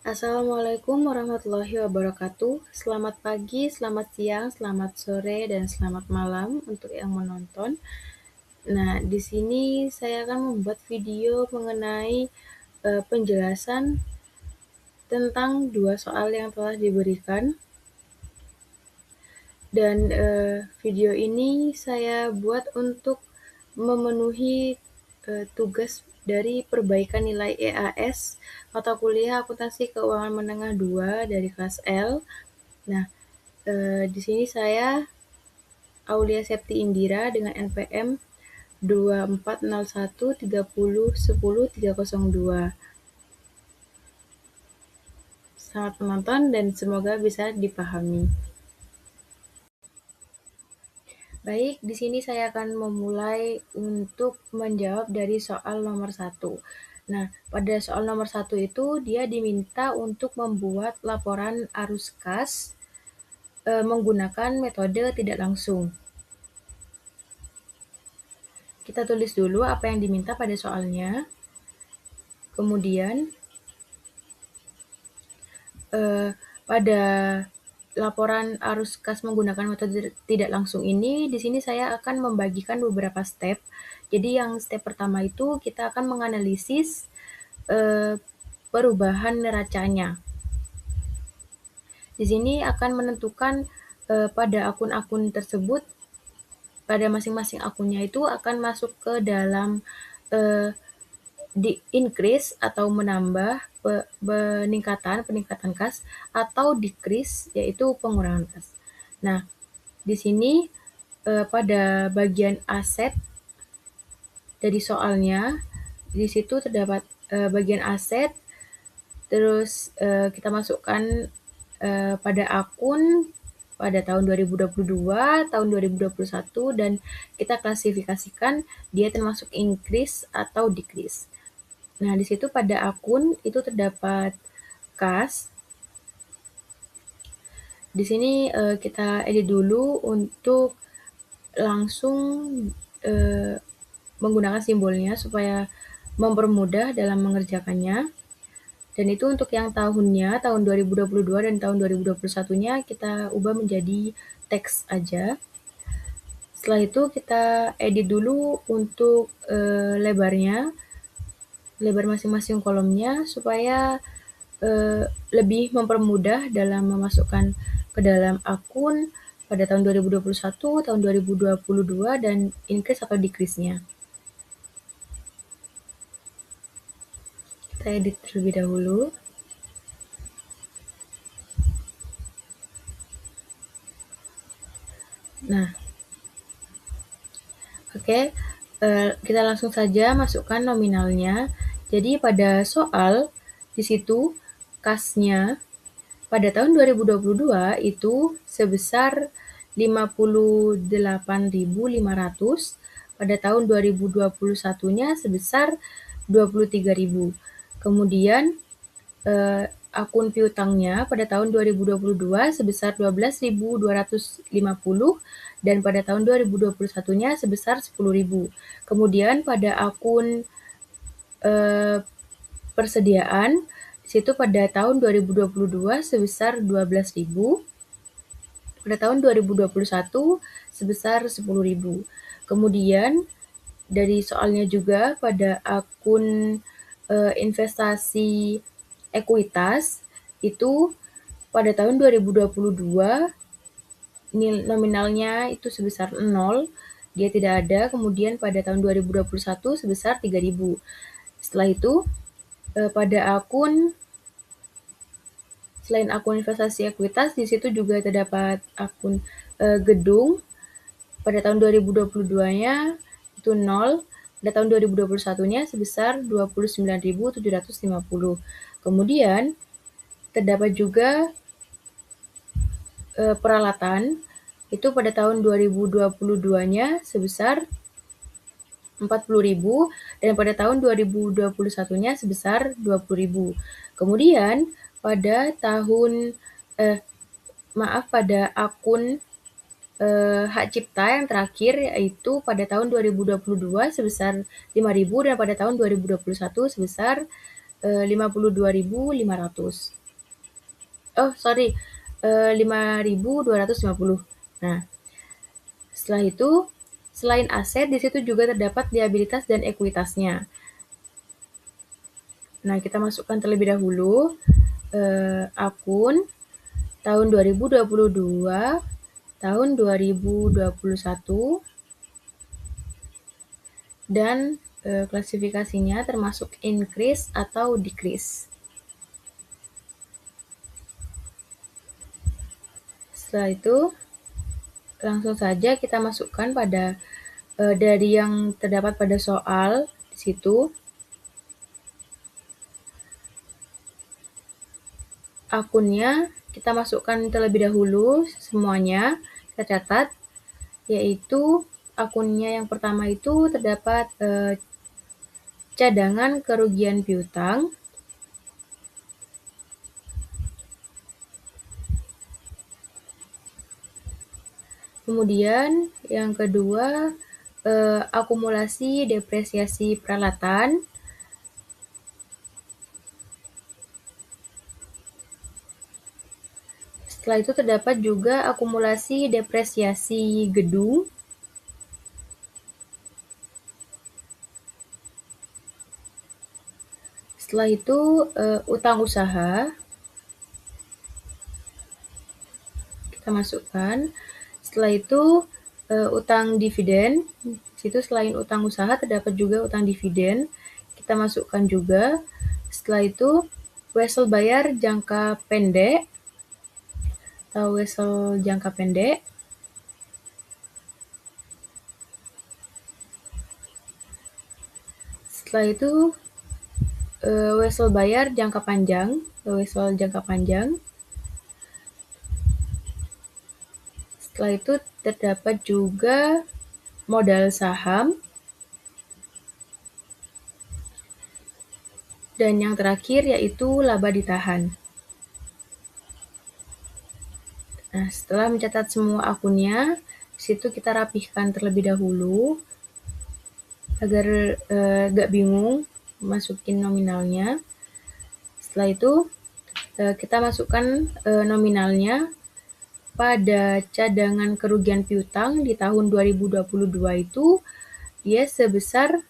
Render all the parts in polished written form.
Assalamualaikum warahmatullahi wabarakatuh. Selamat pagi, selamat siang, selamat sore, dan selamat malam untuk yang menonton. Nah, di sini saya akan membuat video mengenai penjelasan tentang dua soal yang telah diberikan. Dan video ini saya buat untuk memenuhi tugas dari perbaikan nilai EAS mata kuliah Akuntansi Keuangan Menengah 2 dari kelas L. Nah, di sini saya Aulia Septi Indira dengan NPM 240130100302. Selamat menonton dan semoga bisa dipahami. Baik, di sini saya akan memulai untuk menjawab dari soal nomor 1. Nah, pada soal nomor 1 itu dia diminta untuk membuat laporan arus kas menggunakan metode tidak langsung. Kita tulis dulu apa yang diminta pada soalnya. Kemudian, pada laporan arus kas menggunakan metode tidak langsung ini, di sini saya akan membagikan beberapa step. Jadi yang step pertama itu kita akan menganalisis perubahan neracanya. Di sini akan menentukan pada akun-akun tersebut, pada masing-masing akunnya itu akan masuk ke dalam di increase atau menambah peningkatan kas atau decrease yaitu pengurangan kas. Nah, di sini pada bagian aset dari soalnya di situ terdapat bagian aset, terus kita masukkan pada akun pada tahun 2022, tahun 2021 dan kita klasifikasikan dia termasuk increase atau decrease. Nah, di situ pada akun itu terdapat kas. Di sini kita edit dulu untuk langsung menggunakan simbolnya supaya mempermudah dalam mengerjakannya. Dan itu untuk yang tahunnya, tahun 2022 dan tahun 2021-nya kita ubah menjadi teks aja. Setelah itu kita edit dulu untuk lebarnya, lebar masing-masing kolomnya supaya lebih mempermudah dalam memasukkan ke dalam akun pada tahun 2021, tahun 2022, dan increase atau decrease-nya. Kita edit terlebih dahulu. Nah, oke, kita langsung saja masukkan nominalnya. Jadi pada soal di situ kasnya pada tahun 2022 itu sebesar 58.500, pada tahun 2021-nya sebesar 23.000. Kemudian akun piutangnya pada tahun 2022 sebesar 12.250 dan pada tahun 2021-nya sebesar 10.000. Kemudian pada akun persediaan di situ pada tahun 2022 sebesar 12.000, pada tahun 2021 sebesar 10.000. Kemudian dari soalnya juga pada akun investasi ekuitas itu pada tahun 2022 nominalnya itu sebesar 0, dia tidak ada. Kemudian pada tahun 2021 sebesar 3.000. Setelah itu pada akun selain akun investasi ekuitas, di situ juga terdapat akun gedung. Pada tahun 2022-nya itu 0, pada tahun 2021-nya sebesar 29.750. Kemudian terdapat juga peralatan, itu pada tahun 2022-nya sebesar 40.000 dan pada tahun 2021-nya sebesar 20.000. Kemudian pada akun hak cipta yang terakhir yaitu pada tahun 2022 sebesar 5.000 dan pada tahun 2021 sebesar 52.500. Oh, sorry, 5.250. Nah, setelah itu, selain aset, di situ juga terdapat liabilitas dan ekuitasnya. Nah, kita masukkan terlebih dahulu akun tahun 2022, tahun 2021, dan klasifikasinya termasuk increase atau decrease. Setelah itu, langsung saja kita masukkan pada dari yang terdapat pada soal di situ. Akunnya kita masukkan terlebih dahulu semuanya, kita catat, yaitu akunnya yang pertama itu terdapat cadangan kerugian piutang, kemudian yang kedua akumulasi depresiasi peralatan, setelah itu terdapat juga akumulasi depresiasi gedung, setelah itu utang usaha kita masukkan, setelah itu utang dividen. Di situ selain utang usaha terdapat juga utang dividen, kita masukkan juga. Setelah itu wesel bayar jangka pendek atau wesel jangka pendek. Setelah itu wesel bayar jangka panjang, wesel jangka panjang. Setelah itu terdapat juga modal saham. Dan yang terakhir yaitu laba ditahan. Nah, setelah mencatat semua akunnya, di situ kita rapihkan terlebih dahulu agar gak bingung masukin nominalnya. Setelah itu kita masukkan nominalnya pada cadangan kerugian piutang di tahun 2022 itu dia sebesar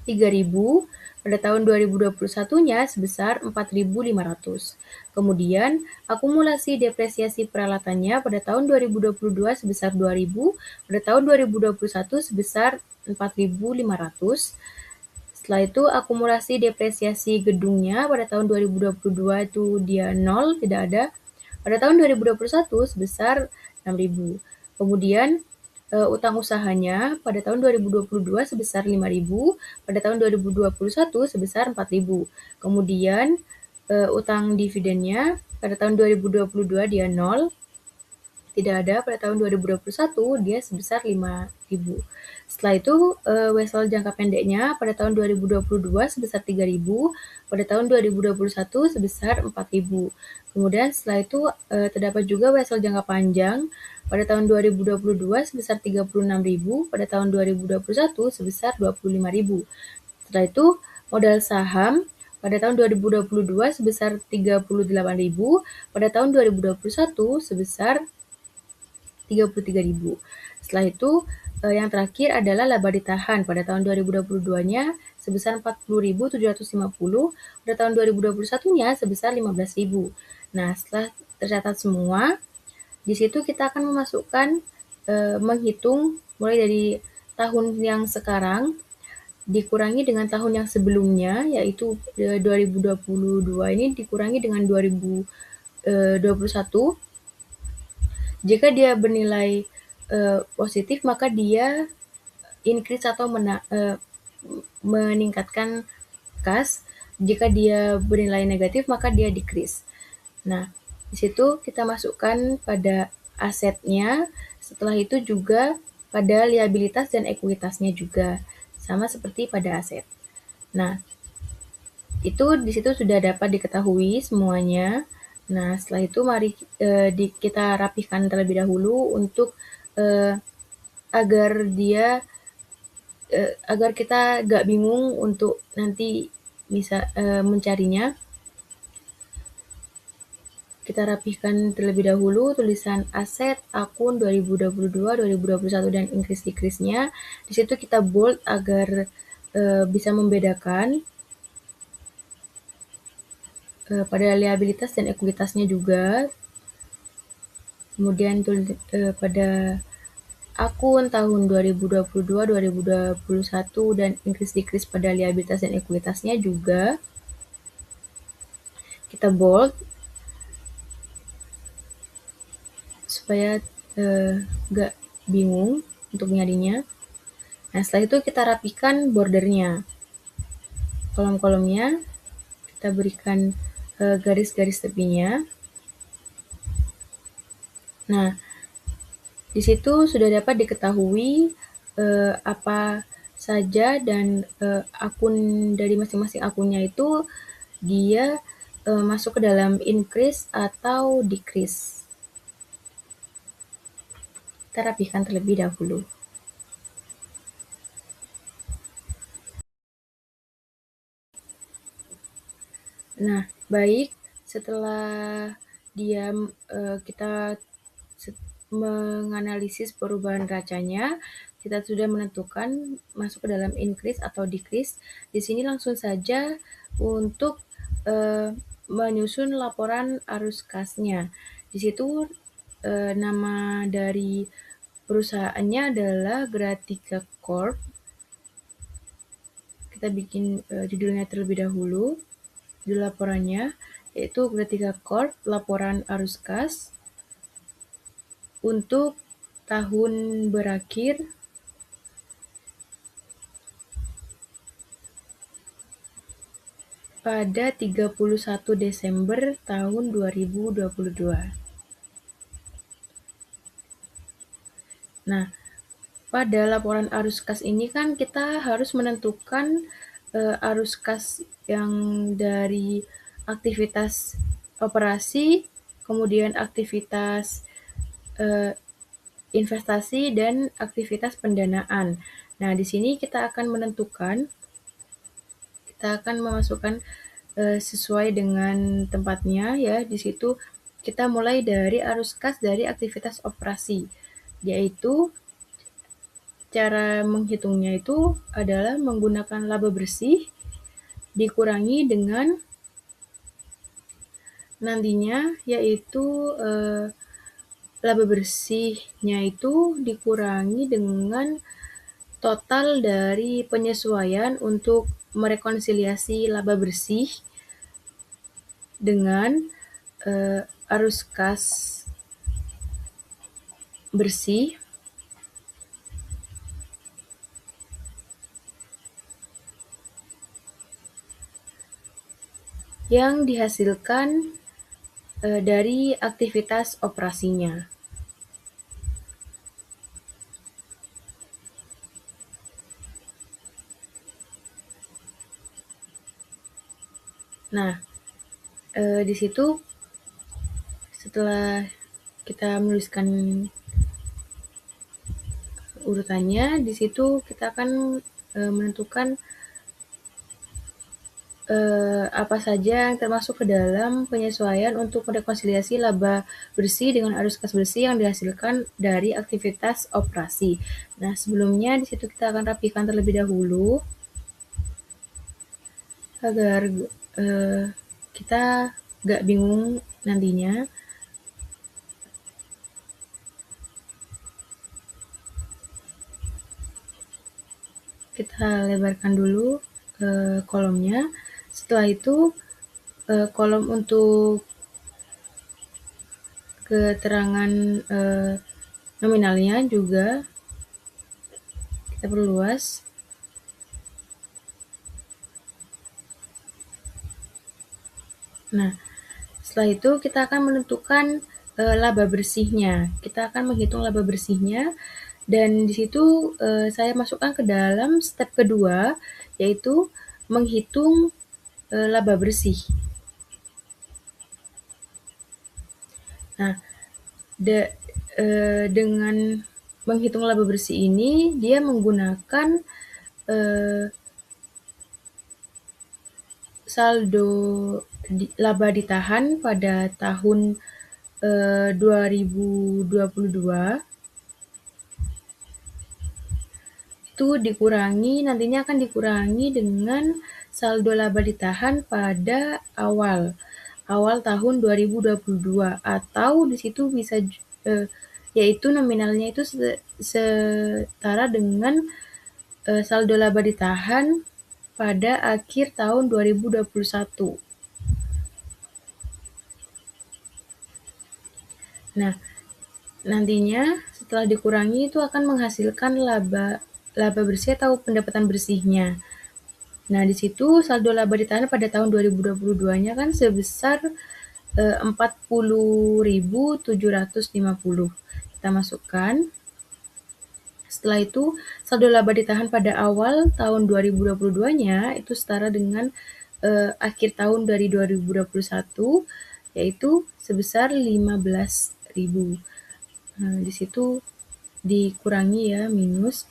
3.000, pada tahun 2021-nya sebesar 4.500. Kemudian, akumulasi depresiasi peralatannya pada tahun 2022 sebesar 2.000, pada tahun 2021 sebesar 4.500. Setelah itu, akumulasi depresiasi gedungnya pada tahun 2022 itu dia 0, tidak ada. Pada tahun 2021 sebesar 6.000. Kemudian, utang usahanya pada tahun 2022 sebesar 5.000, pada tahun 2021 sebesar 4.000. Kemudian utang dividennya pada tahun 2022 dia 0, tidak ada. Pada tahun 2021 dia sebesar 5.000. Setelah itu wesel jangka pendeknya pada tahun 2022 sebesar 3.000, pada tahun 2021 sebesar 4.000. Kemudian setelah itu terdapat juga wesel jangka panjang pada tahun 2022 sebesar 36.000, pada tahun 2021 sebesar 25.000. Setelah itu modal saham pada tahun 2022 sebesar 38.000, pada tahun 2021 sebesar 33.000. Setelah itu yang terakhir adalah laba ditahan pada tahun 2022-nya sebesar 40.750, pada tahun 2021-nya sebesar 15.000. Nah, setelah tercatat semua, di situ kita akan memasukkan menghitung mulai dari tahun yang sekarang dikurangi dengan tahun yang sebelumnya, yaitu 2022 ini dikurangi dengan 2021. Jika dia bernilai positif, maka dia increase atau meningkatkan kas. Jika dia bernilai negatif, maka dia decrease. Nah, di situ kita masukkan pada asetnya, setelah itu juga pada liabilitas dan ekuitasnya juga, sama seperti pada aset. Nah, itu di situ sudah dapat diketahui semuanya. Nah, setelah itu mari kita rapihkan terlebih dahulu untuk agar kita gak bingung untuk nanti mencarinya, kita rapihkan terlebih dahulu tulisan aset, akun 2022, 2021 dan increase-decrease-nya. Di situ kita bold agar bisa membedakan pada liabilitas dan ekuitasnya juga. Kemudian pada akun tahun 2022, 2021 dan increase-decrease pada liabilitas dan ekuitasnya juga kita bold supaya nggak bingung untuk nyarinya. Nah, setelah itu kita rapikan bordernya. Kolom-kolomnya kita berikan garis-garis tepinya. Nah, di situ sudah dapat diketahui apa saja dan akun dari masing-masing akunnya itu dia masuk ke dalam increase atau decrease. Kita rapihkan terlebih dahulu. Nah, baik, setelah kita menganalisis perubahan racanya, kita sudah menentukan masuk ke dalam increase atau decrease. Di sini langsung saja untuk menyusun laporan arus kasnya. Di situ nama dari perusahaannya adalah Gratika Corp. Kita bikin judulnya terlebih dahulu. Judul laporannya yaitu Gratika Corp laporan arus kas untuk tahun berakhir pada 31 Desember tahun 2022. Nah, pada laporan arus kas ini kan kita harus menentukan arus kas yang dari aktivitas operasi, kemudian aktivitas investasi dan aktivitas pendanaan. Nah, di sini kita akan memasukkan sesuai dengan tempatnya ya. Di situ kita mulai dari arus kas dari aktivitas operasi, yaitu cara menghitungnya itu adalah menggunakan laba bersih dikurangi dengan nantinya yaitu laba bersihnya itu dikurangi dengan total dari penyesuaian untuk merekonsiliasi laba bersih dengan arus kas bersih yang dihasilkan dari aktivitas operasinya. Nah, di situ setelah kita menuliskan urutannya, di situ kita akan menentukan apa saja yang termasuk ke dalam penyesuaian untuk merekonsiliasi laba bersih dengan arus kas bersih yang dihasilkan dari aktivitas operasi. Nah, sebelumnya di situ kita akan rapikan terlebih dahulu agar kita nggak bingung nantinya. Kita lebarkan dulu kolomnya. Setelah itu kolom untuk keterangan nominalnya juga kita perluas. Nah, setelah itu kita akan menentukan laba bersihnya. Kita akan menghitung laba bersihnya dan di situ saya masukkan ke dalam step kedua yaitu menghitung laba bersih. Nah, dengan menghitung laba bersih ini dia menggunakan saldo laba ditahan pada tahun 2022 itu nantinya akan dikurangi dengan saldo laba ditahan pada awal tahun 2022, atau di situ bisa yaitu nominalnya itu setara dengan saldo laba ditahan pada akhir tahun 2021. Nah, nantinya setelah dikurangi itu akan menghasilkan laba bersih atau pendapatan bersihnya. Nah, di situ saldo laba ditahan pada tahun 2022-nya kan sebesar 40.750. Kita masukkan. Setelah itu, saldo laba ditahan pada awal tahun 2022-nya itu setara dengan akhir tahun dari 2021, yaitu sebesar 15.000. Nah, di situ dikurangi ya, minus.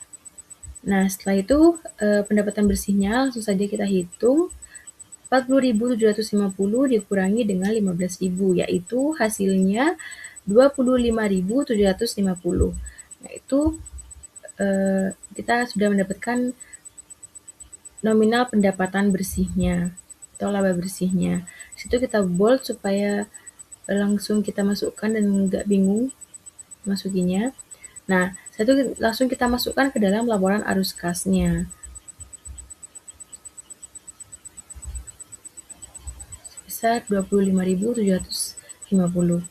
Nah, setelah itu pendapatan bersihnya langsung saja kita hitung. 40.750 dikurangi dengan 15.000, yaitu hasilnya 25.750. Nah, itu kita sudah mendapatkan nominal pendapatan bersihnya atau laba bersihnya. Di situ kita bold supaya langsung kita masukkan dan nggak bingung masukinya. Nah, itu langsung kita masukkan ke dalam laporan arus kasnya. Sebesar 25.750.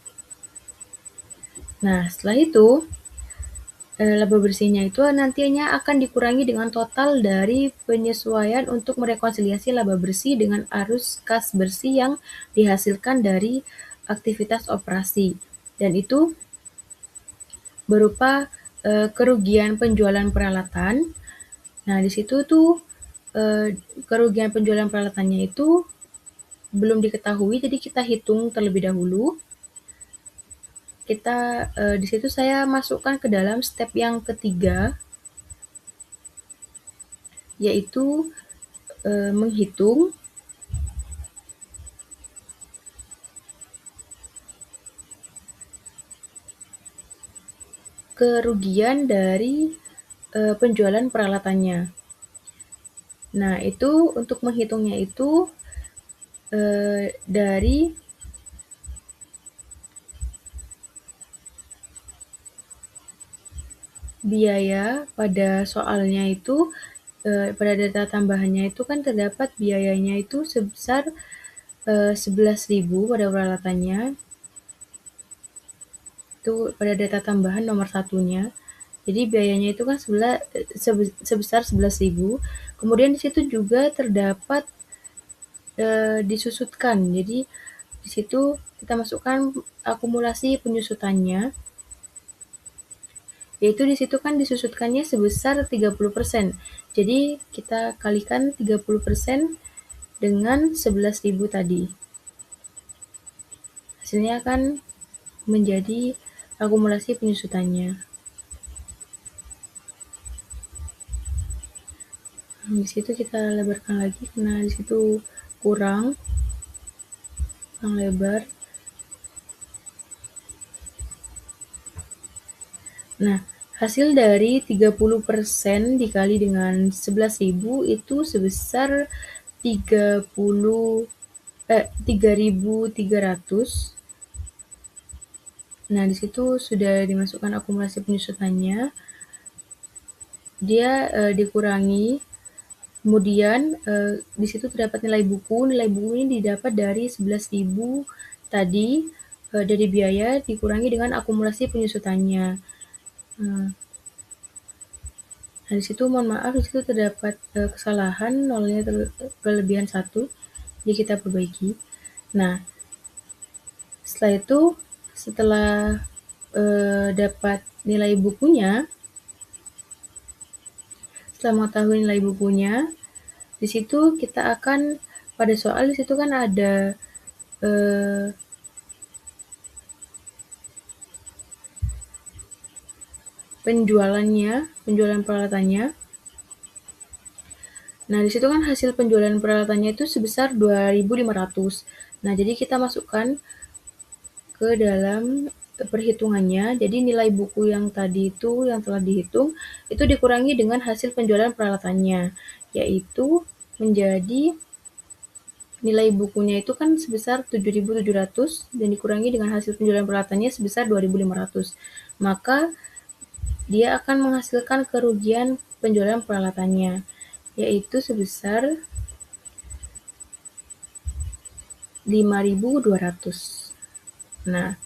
Nah, setelah itu laba bersihnya itu nantinya akan dikurangi dengan total dari penyesuaian untuk merekonsiliasi laba bersih dengan arus kas bersih yang dihasilkan dari aktivitas operasi. Dan itu berupa kerugian penjualan peralatan. Nah, di situ tuh kerugian penjualan peralatannya itu belum diketahui, jadi kita hitung terlebih dahulu. Kita di situ saya masukkan ke dalam step yang ketiga, yaitu menghitung kerugian dari penjualan peralatannya. Nah, itu untuk menghitungnya itu dari biaya pada soalnya itu, pada data tambahannya itu kan terdapat biayanya itu sebesar 11.000 pada peralatannya. Itu pada data tambahan nomor satunya. Jadi biayanya itu kan sebesar 11.000. Kemudian di situ juga terdapat disusutkan. Jadi di situ kita masukkan akumulasi penyusutannya. Yaitu di situ kan disusutkannya sebesar 30%. Jadi kita kalikan 30% dengan 11.000 tadi. Hasilnya akan menjadi akumulasi penyusutannya. Di situ kita lebarkan lagi karena di situ kurang lebar. Nah, hasil dari 30% dikali dengan 11.000 itu sebesar 3.300. Nah, di situ sudah dimasukkan akumulasi penyusutannya. Dia dikurangi. Kemudian di situ terdapat nilai buku. Nilai buku ini didapat dari 11.000 tadi dari biaya dikurangi dengan akumulasi penyusutannya. Nah, di situ mohon maaf, di situ terdapat kesalahan, nolnya kelebihan 1. Jadi kita perbaiki. Nah, setelah itu, setelah dapat nilai bukunya, setelah mengetahui nilai bukunya, di situ kita akan pada soal di situ kan ada penjualan peralatannya. Nah, di situ kan hasil penjualan peralatannya itu sebesar 2.500. Nah, jadi kita masukkan ke dalam perhitungannya. Jadi nilai buku yang tadi itu yang telah dihitung itu dikurangi dengan hasil penjualan peralatannya, yaitu menjadi nilai bukunya itu kan sebesar 7.700 dan dikurangi dengan hasil penjualan peralatannya sebesar 2.500. Maka dia akan menghasilkan kerugian penjualan peralatannya, yaitu sebesar 5.200. Nah,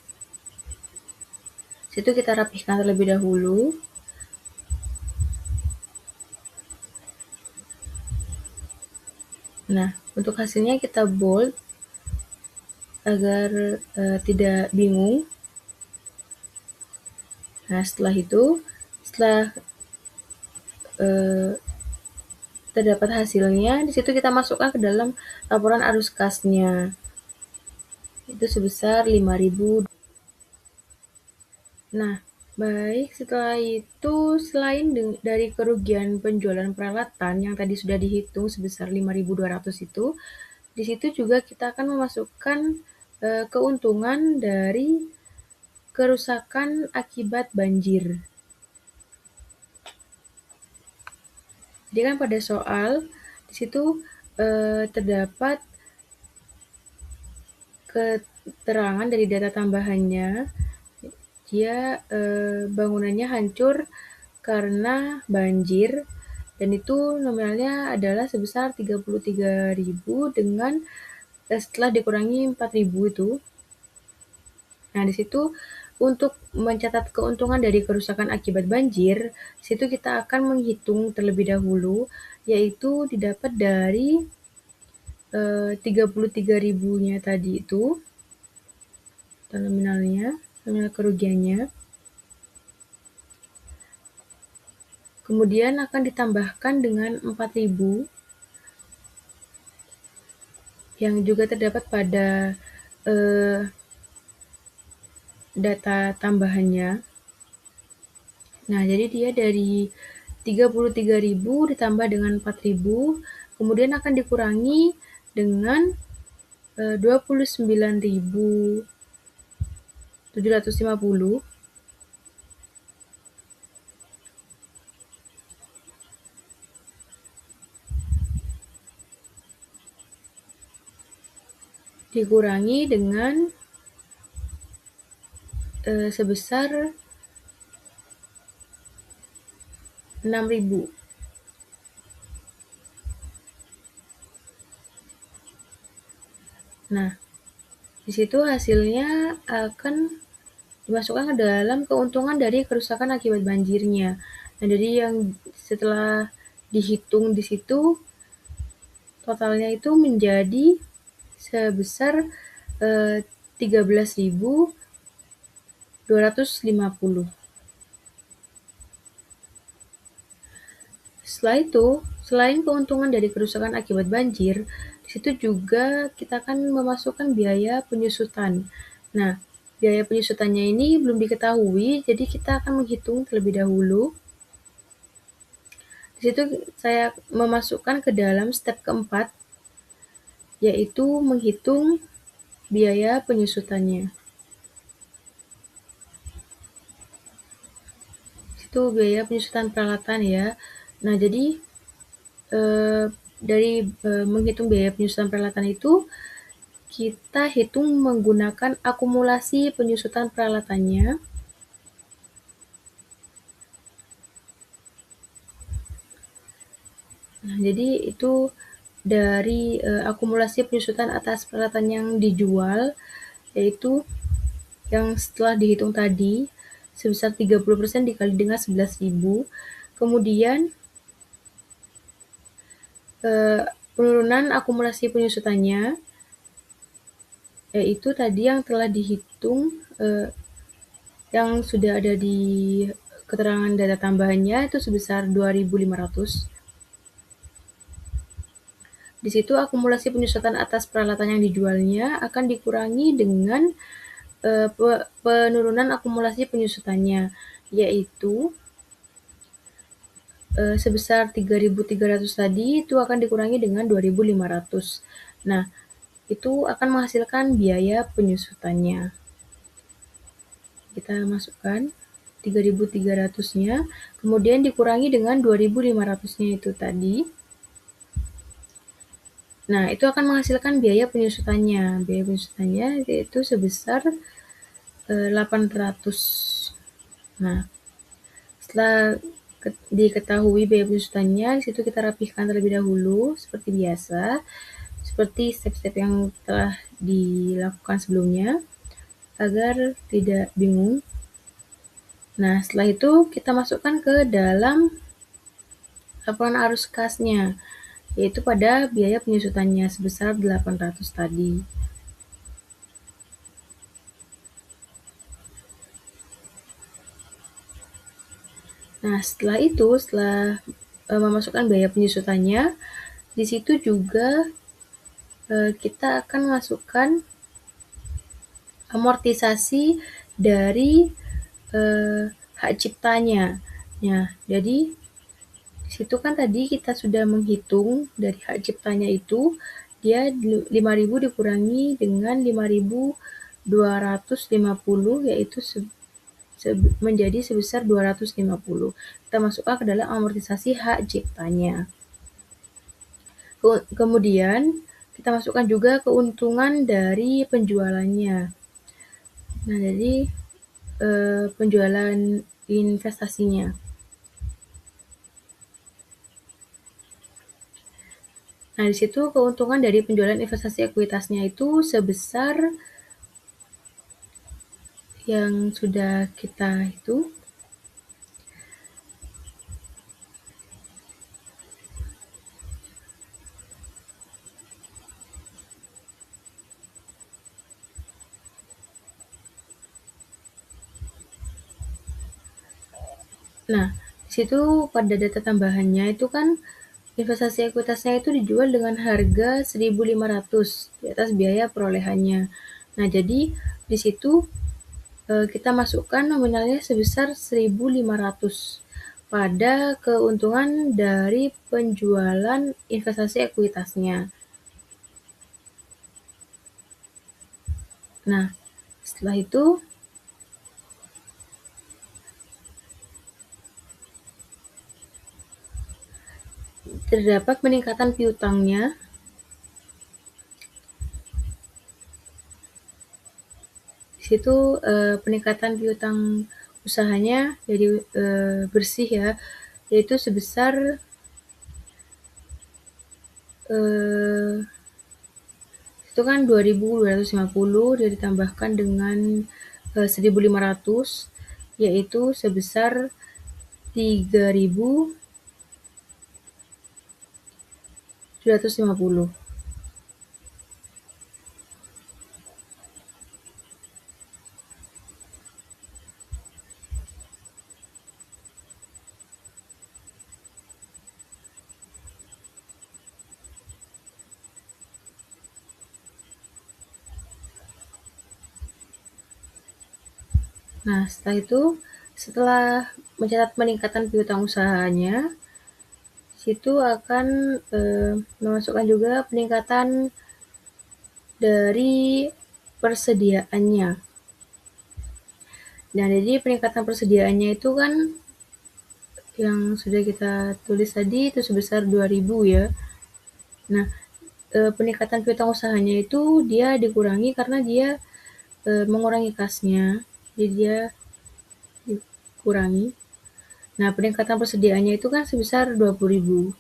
situ kita rapihkan terlebih dahulu. Nah, untuk hasilnya kita bold agar tidak bingung. Nah, setelah terdapat hasilnya, di situ kita masukkan ke dalam laporan arus kasnya. Itu sebesar 5.000. Nah, baik, setelah itu selain dari kerugian penjualan peralatan yang tadi sudah dihitung sebesar 5.200 itu, di situ juga kita akan memasukkan keuntungan dari kerusakan akibat banjir. Jadi kan pada soal di situ terdapat keterangan dari data tambahannya, dia bangunannya hancur karena banjir dan itu nominalnya adalah sebesar 33.000 dengan setelah dikurangi 4.000 itu. Nah, di situ untuk mencatat keuntungan dari kerusakan akibat banjir, di situ kita akan menghitung terlebih dahulu, yaitu didapat dari 33.000-nya tadi itu, nominalnya, nominal kerugiannya. Kemudian akan ditambahkan dengan 4.000 yang juga terdapat pada data tambahannya. Nah, jadi dia dari 33.000 ditambah dengan 4.000, kemudian akan dikurangi dengan 29.750 dikurangi dengan sebesar 6.000. Nah, di situ hasilnya akan dimasukkan ke dalam keuntungan dari kerusakan akibat banjirnya. Nah, jadi yang setelah dihitung di situ totalnya itu menjadi sebesar 13.250. Setelah itu, selain keuntungan dari kerusakan akibat banjir, di situ juga kita akan memasukkan biaya penyusutan. Nah, biaya penyusutannya ini belum diketahui, jadi kita akan menghitung terlebih dahulu. Di situ saya memasukkan ke dalam step keempat, yaitu menghitung biaya penyusutannya. Itu biaya penyusutan peralatan ya. Nah, jadi dari menghitung biaya penyusutan peralatan itu, kita hitung menggunakan akumulasi penyusutan peralatannya. Nah, jadi itu dari akumulasi penyusutan atas peralatan yang dijual, yaitu yang setelah dihitung tadi, sebesar 30% dikali dengan 11.000. Kemudian penurunan akumulasi penyusutannya, yaitu tadi yang telah dihitung, yang sudah ada di keterangan data tambahannya itu sebesar 2.500. Di situ akumulasi penyusutan atas peralatan yang dijualnya akan dikurangi dengan penurunan akumulasi penyusutannya, yaitu sebesar 3.300 tadi itu akan dikurangi dengan 2.500. Nah, itu akan menghasilkan biaya penyusutannya. Kita masukkan 3.300-nya, kemudian dikurangi dengan 2.500-nya itu tadi. Nah, itu akan menghasilkan biaya penyusutannya. Biaya penyusutannya yaitu sebesar 800. Nah, setelah diketahui biaya penyusutannya, di situ kita rapihkan terlebih dahulu seperti biasa, seperti step-step yang telah dilakukan sebelumnya agar tidak bingung. Nah, setelah itu kita masukkan ke dalam laporan arus kasnya, yaitu pada biaya penyusutannya sebesar 800 tadi. Nah, setelah itu, setelah memasukkan biaya penyusutannya, di situ juga kita akan masukkan amortisasi dari hak ciptanya. Nah, jadi di situ kan tadi kita sudah menghitung dari hak ciptanya itu, dia 5.000 dikurangi dengan 5.250, yaitu menjadi sebesar 250. Kita masukkan ke dalam amortisasi hak ciptanya. Kemudian kita masukkan juga keuntungan dari penjualannya. Nah, jadi penjualan investasinya. Nah, di situ keuntungan dari penjualan investasi ekuitasnya itu sebesar yang sudah kita hitung. Nah, di situ pada data tambahannya itu kan investasi ekuitasnya itu dijual dengan harga 1.500 di atas biaya perolehannya. Nah, jadi di situ kita masukkan nominalnya sebesar 1.500 pada keuntungan dari penjualan investasi ekuitasnya. Nah, setelah itu terdapat peningkatan piutangnya. Di situ peningkatan piutang usahanya jadi bersih ya, yaitu sebesar itu kan 2.250 dia ditambahkan dengan 1.500, yaitu sebesar 3.750. Nah, setelah itu, setelah mencatat peningkatan piutang usahanya, situ akan memasukkan juga peningkatan dari persediaannya. Nah, jadi peningkatan persediaannya itu kan yang sudah kita tulis tadi itu sebesar 2.000 ya. Nah, peningkatan piutang usahanya itu dia dikurangi karena dia mengurangi kasnya, jadi dia dikurangi. Nah, peningkatan persediaannya itu kan sebesar 2.000.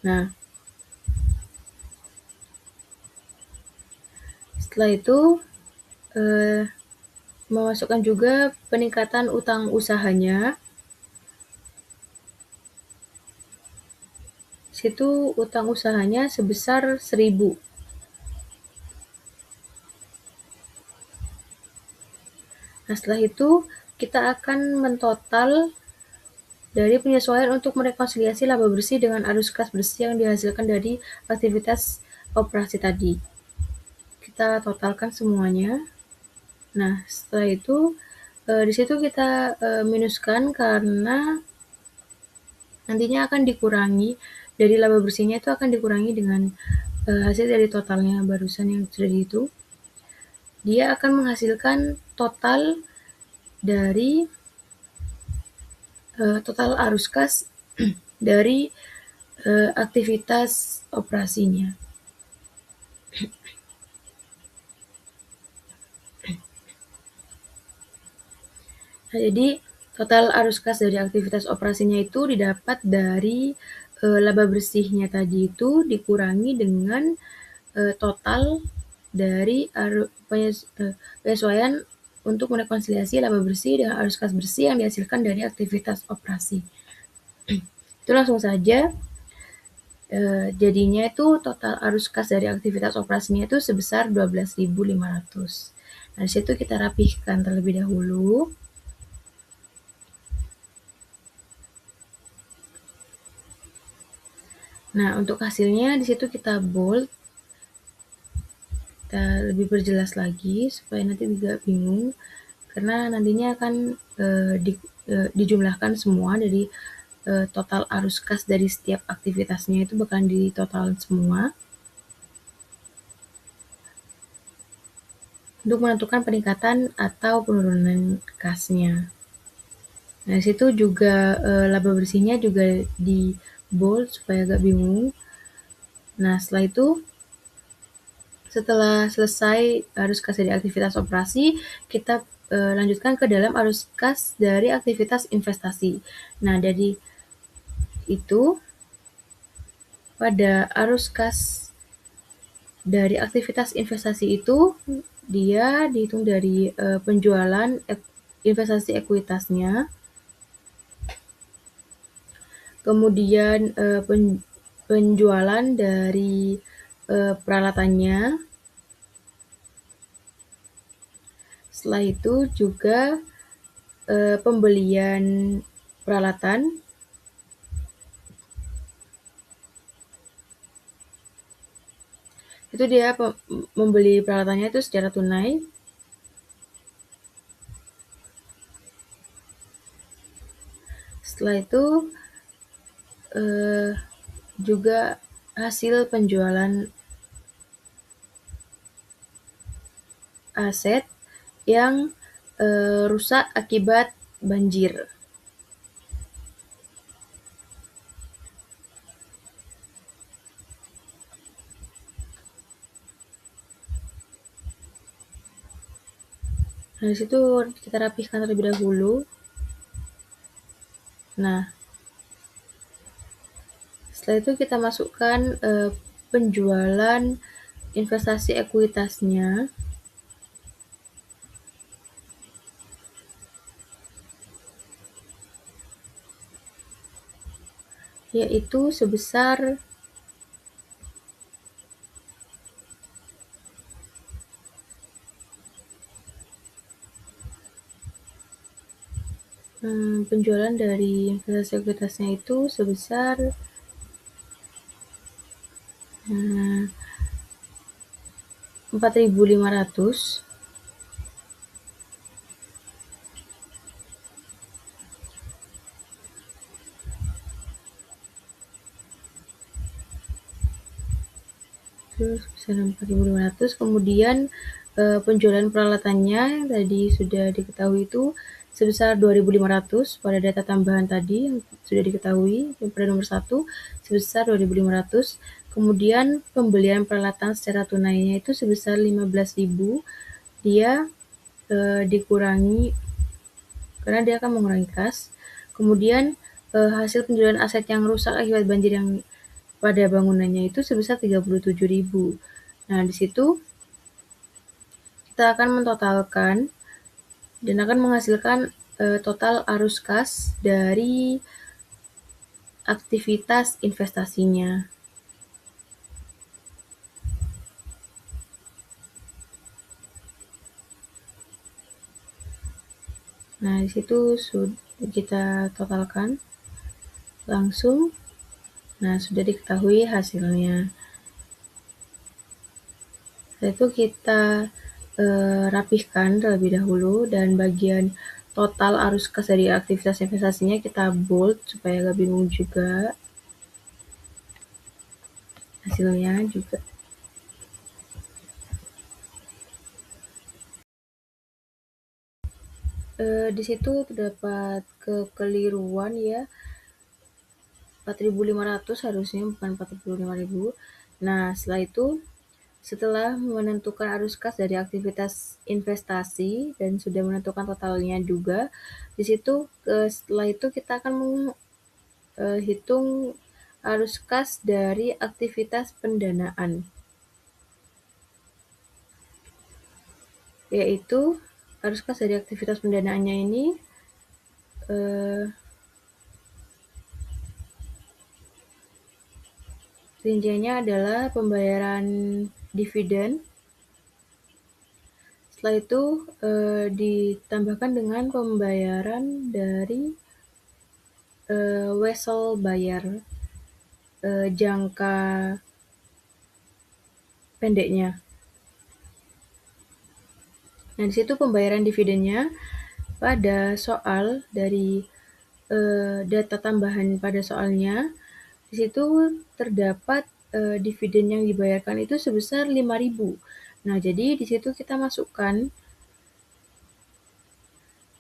Nah, setelah itu memasukkan juga peningkatan utang usahanya. Situ utang usahanya sebesar 1.000. Nah, setelah itu kita akan mentotal dari penyesuaian untuk merekonsiliasi laba bersih dengan arus kas bersih yang dihasilkan dari aktivitas operasi tadi. Kita totalkan semuanya. Nah, setelah itu di situ kita minuskan karena nantinya akan dikurangi dari laba bersihnya itu akan dikurangi dengan hasil dari totalnya barusan yang sudah dihitung. Dia akan menghasilkan total dari total arus kas dari aktivitas operasinya. Nah, jadi total arus kas dari aktivitas operasinya itu didapat dari laba bersihnya tadi itu dikurangi dengan total dari penyesuaian untuk merekonsiliasi laba bersih dengan arus kas bersih yang dihasilkan dari aktivitas operasi. Itu langsung saja jadinya itu total arus kas dari aktivitas operasinya itu sebesar 12.500. Nah, di situ kita rapihkan terlebih dahulu. Nah, untuk hasilnya di situ kita bold, kita lebih perjelas lagi supaya nanti tidak bingung, karena nantinya akan dijumlahkan semua dari total arus kas dari setiap aktivitasnya itu bakalan ditotalkan semua untuk menentukan peningkatan atau penurunan kasnya. Nah, di situ juga laba bersihnya juga di bold supaya agak bingung. Nah, setelah itu, setelah selesai arus kas dari aktivitas operasi, kita lanjutkan ke dalam arus kas dari aktivitas investasi. Nah, dari itu, pada arus kas dari aktivitas investasi itu, dia dihitung dari penjualan investasi ekuitasnya, kemudian penjualan dari peralatannya, setelah itu juga pembelian peralatan, itu dia membeli peralatannya itu secara tunai. Setelah itu juga hasil penjualan aset yang rusak akibat banjir. Nah, di situ kita rapihkan terlebih dahulu. Nah, setelah itu kita masukkan penjualan investasi ekuitasnya, yaitu sebesar penjualan dari investasi ekuitasnya itu sebesar 4.500. Terus sebesar 4.500. Kemudian penjualan peralatannya yang tadi sudah diketahui itu sebesar 2.500 pada data tambahan tadi yang sudah diketahui pada nomor 1 sebesar 2.500. Kemudian pembelian peralatan secara tunainya itu sebesar 15.000. Dia dikurangi karena dia akan mengurangi kas. Kemudian hasil penjualan aset yang rusak akibat banjir yang pada bangunannya itu sebesar 37.000. Nah, di situ kita akan mentotalkan dan akan menghasilkan total arus kas dari aktivitas investasinya. Nah, di situ kita totalkan langsung. Nah, sudah diketahui hasilnya. Setelah itu kita rapihkan terlebih dahulu dan bagian total arus kas dari aktivitas investasinya kita bold supaya gak bingung juga hasilnya juga. Di situ terdapat kekeliruan ya, 4.500 harusnya bukan 45.000. Nah, setelah itu, setelah menentukan arus kas dari aktivitas investasi dan sudah menentukan totalnya juga, di situ setelah itu kita akan hitung arus kas dari aktivitas pendanaan, yaitu arus kas dari aktivitas pendanaannya ini rinciannya adalah pembayaran dividen. Setelah itu ditambahkan dengan pembayaran dari wesel bayar jangka pendeknya. Nah, di situ pembayaran dividennya pada soal dari data tambahan pada soalnya, di situ terdapat dividen yang dibayarkan itu sebesar 5.000. Nah, jadi di situ kita masukkan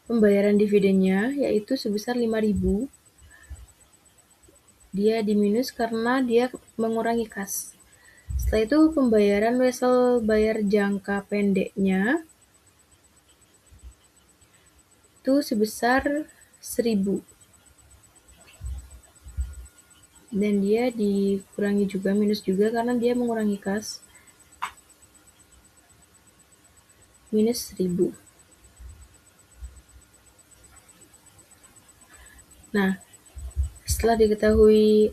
pembayaran dividennya yaitu sebesar 5.000. Dia diminus karena dia mengurangi kas. Setelah itu pembayaran wesel bayar jangka pendeknya itu sebesar 1.000. Dan dia dikurangi juga, minus juga karena dia mengurangi kas. Minus 1.000. Nah, setelah diketahui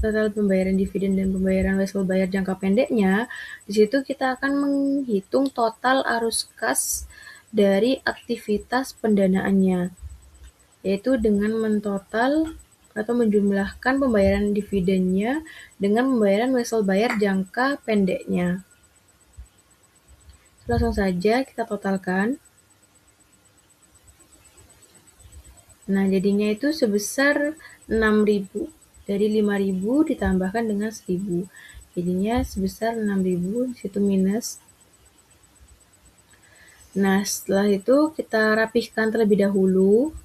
total pembayaran dividen dan pembayaran wesel bayar jangka pendeknya, di situ kita akan menghitung total arus kas dari aktivitas pendanaannya, yaitu dengan mentotal atau menjumlahkan pembayaran dividennya dengan pembayaran wesel bayar jangka pendeknya. Langsung saja kita totalkan. Nah, jadinya itu sebesar 6.000. Dari 5.000 ditambahkan dengan 1.000. Jadinya sebesar 6.000, situ minus. Nah, setelah itu kita rapihkan terlebih dahulu.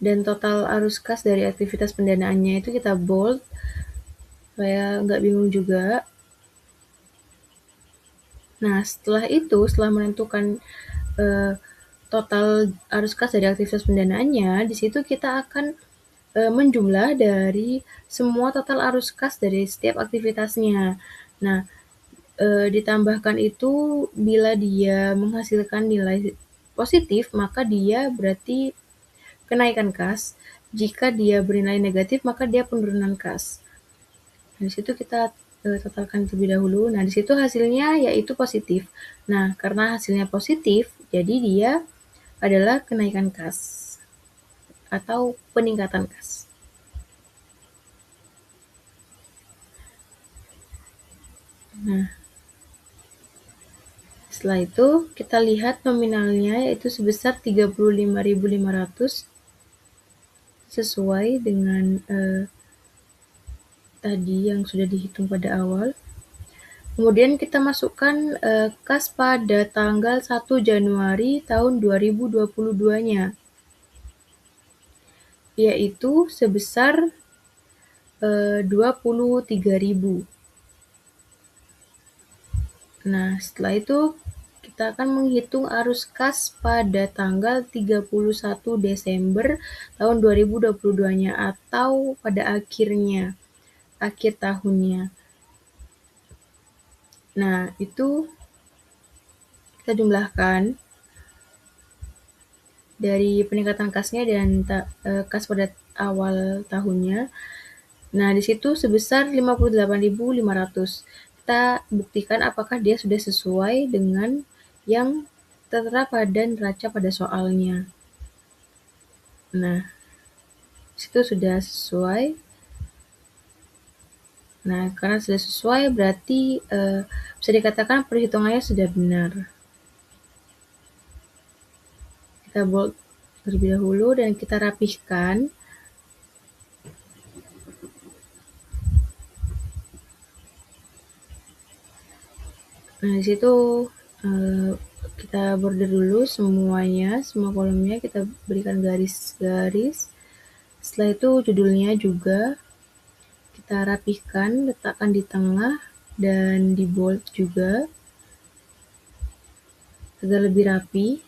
Dan total arus kas dari aktivitas pendanaannya itu kita bold, supaya nggak bingung juga. Nah, setelah itu, setelah menentukan total arus kas dari aktivitas pendanaannya, di situ kita akan menjumlah dari semua total arus kas dari setiap aktivitasnya. Nah, ditambahkan itu bila dia menghasilkan nilai positif, maka dia berarti kenaikan kas. Jika dia bernilai negatif, maka dia penurunan kas. Nah, di situ kita totalkan terlebih dahulu. Nah, di situ hasilnya yaitu positif. Nah, karena hasilnya positif, jadi dia adalah kenaikan kas atau peningkatan kas. Nah, setelah itu kita lihat nominalnya yaitu sebesar 35.500 sesuai dengan tadi yang sudah dihitung pada awal. Kemudian kita masukkan kas pada tanggal 1 Januari tahun 2022-nya, yaitu sebesar 23.000. Nah, setelah itu kita akan menghitung arus kas pada tanggal 31 Desember tahun 2022-nya atau pada akhir tahunnya. Nah, itu kita jumlahkan dari peningkatan kasnya dan kas pada awal tahunnya. Nah, di situ sebesar 58.500. Kita buktikan apakah dia sudah sesuai dengan yang tertera pada neraca pada soalnya. Nah, di situ sudah sesuai. Nah, karena sudah sesuai berarti bisa dikatakan perhitungannya sudah benar. Kita bold terlebih dahulu dan kita rapihkan. Nah, di situ kita border dulu semuanya, semua kolomnya kita berikan garis-garis. Setelah itu judulnya juga kita rapihkan, letakkan di tengah dan di bold juga agar lebih rapi.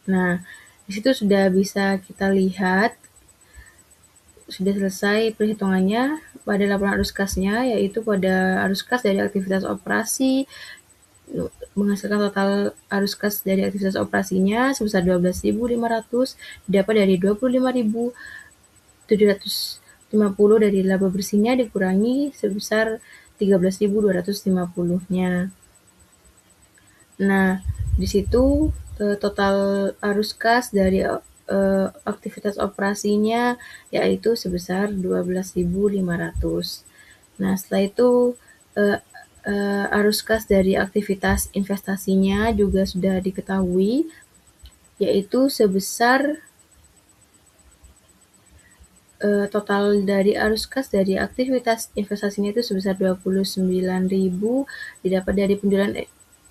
Nah, di situ sudah bisa kita lihat sudah selesai perhitungannya pada laporan arus kasnya, yaitu pada arus kas dari aktivitas operasi menghasilkan total arus kas dari aktivitas operasinya sebesar 12.500 didapat dari 25.750 dari laba bersihnya dikurangi sebesar 13.250-nya. Nah, di situ total arus kas dari aktivitas operasinya yaitu sebesar 12.500. Nah, setelah itu arus kas dari aktivitas investasinya juga sudah diketahui, yaitu sebesar total dari arus kas dari aktivitas investasinya itu sebesar 29.000 didapat dari penjualan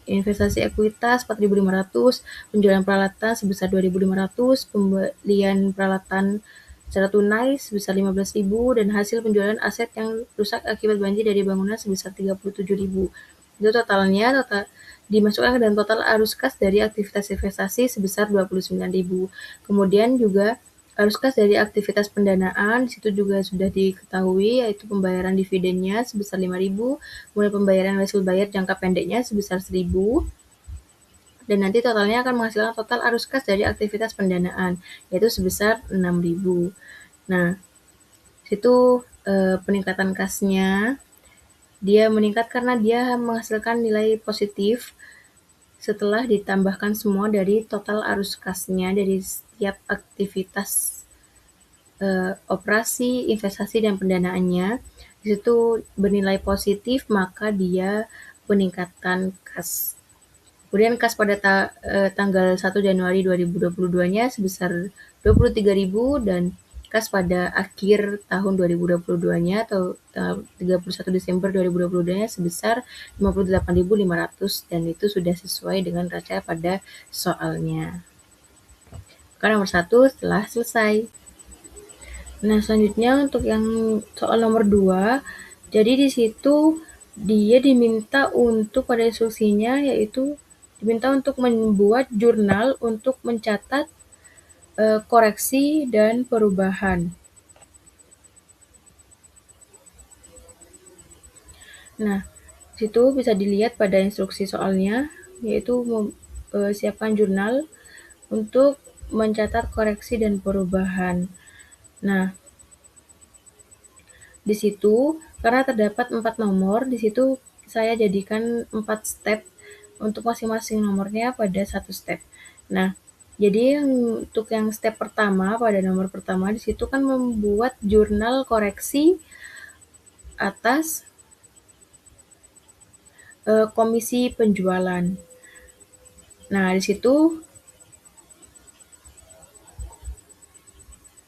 investasi ekuitas 4.500, penjualan peralatan sebesar 2.500, pembelian peralatan secara tunai sebesar 15.000 dan hasil penjualan aset yang rusak akibat banjir dari bangunan sebesar 37.000. Itu totalnya dimasukkan ke dalam total arus kas dari aktivitas investasi sebesar 29.000. Kemudian juga arus kas dari aktivitas pendanaan, di situ juga sudah diketahui, yaitu pembayaran dividennya sebesar 5.000, kemudian pembayaran hasil bayar jangka pendeknya sebesar 1.000, dan nanti totalnya akan menghasilkan total arus kas dari aktivitas pendanaan, yaitu sebesar 6.000. Nah, situ peningkatan kasnya, dia meningkat karena dia menghasilkan nilai positif setelah ditambahkan semua dari total arus kasnya dari setiap aktivitas operasi, investasi, dan pendanaannya. Di situ bernilai positif, maka dia meningkatkan kas. Kemudian kas pada tanggal 1 Januari 2022-nya sebesar 23.000 dan kas pada akhir tahun 2022-nya atau 31 Desember 2022-nya sebesar 58.500 dan itu sudah sesuai dengan neraca pada soalnya. Karena nomor 1 telah selesai. Nah, selanjutnya untuk yang soal nomor 2, jadi di situ dia diminta untuk pada instruksinya yaitu diminta untuk membuat jurnal untuk mencatat koreksi dan perubahan. Nah, situ bisa dilihat pada instruksi soalnya yaitu siapkan jurnal untuk mencatat koreksi dan perubahan. Nah, di situ karena terdapat 4 nomor, di situ saya jadikan 4 step untuk masing-masing nomornya pada 1 step. Nah, jadi untuk yang step pertama pada nomor pertama di situ kan membuat jurnal koreksi atas komisi penjualan. Nah, di situ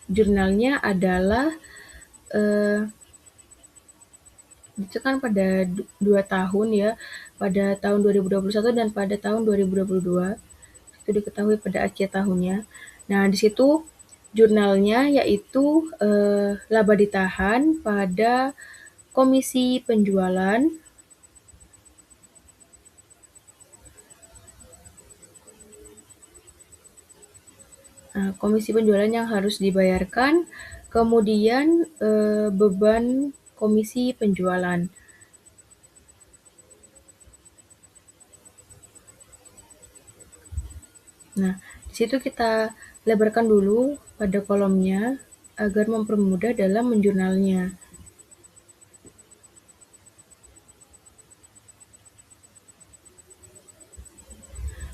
jurnalnya adalah itu kan pada 2 tahun ya, pada tahun 2021 dan pada tahun 2022. Itu diketahui pada akhir tahunnya. Nah, di situ jurnalnya yaitu laba ditahan pada komisi penjualan. Nah, komisi penjualan yang harus dibayarkan, kemudian beban komisi penjualan. Nah, di situ kita lebarkan dulu pada kolomnya agar mempermudah dalam menjurnalnya.